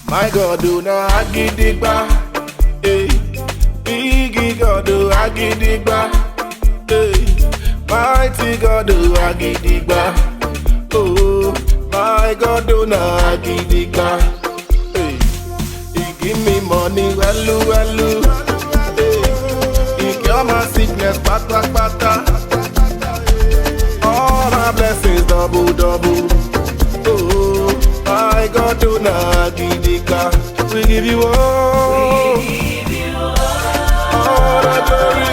My God, do na agidigba. Hey, big God, do agidigba. Hey, mighty God, do agidigba. Oh, my God, do na agidigba. Hey, he give me money, welu. Hey, he cure my sickness, pata. All my blessings, double. Oh, my God, do na agidigba. We give you all the glory,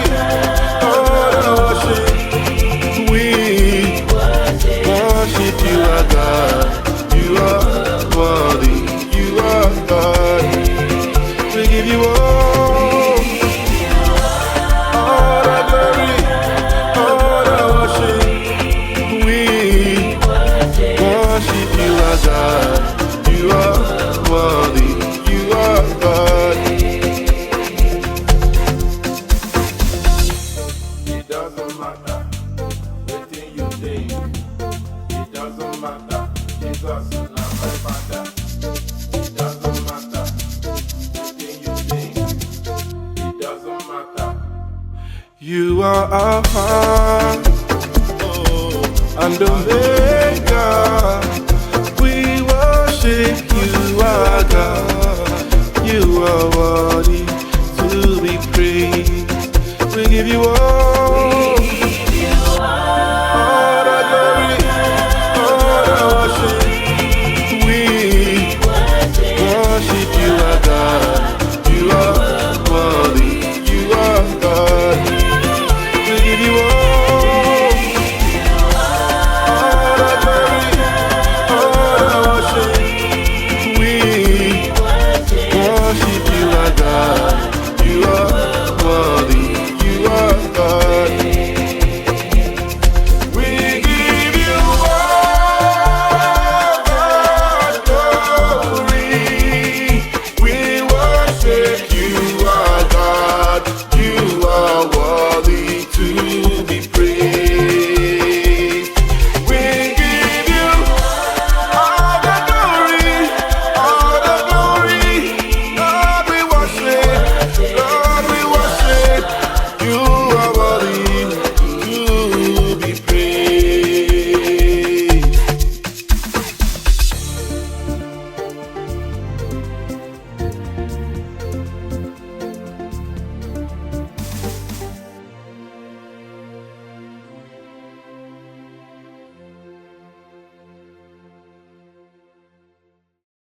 all the worship. We worship you, our God. You are worthy, you are God. We give you all the glory, all the worship. We worship you, our God. You are worthy, you are God. It doesn't matter wetin you think. It doesn't matter. Jesus na my father. It doesn't matter wetin you think. It doesn't matter. You are Alpha and Omega. We worship you, our God. You are worthy to be praised. We give you all the glory, all the worship. We worship you, our God. You are worthy, you are God. We give you all the glory, all the worship. We worship you, our God.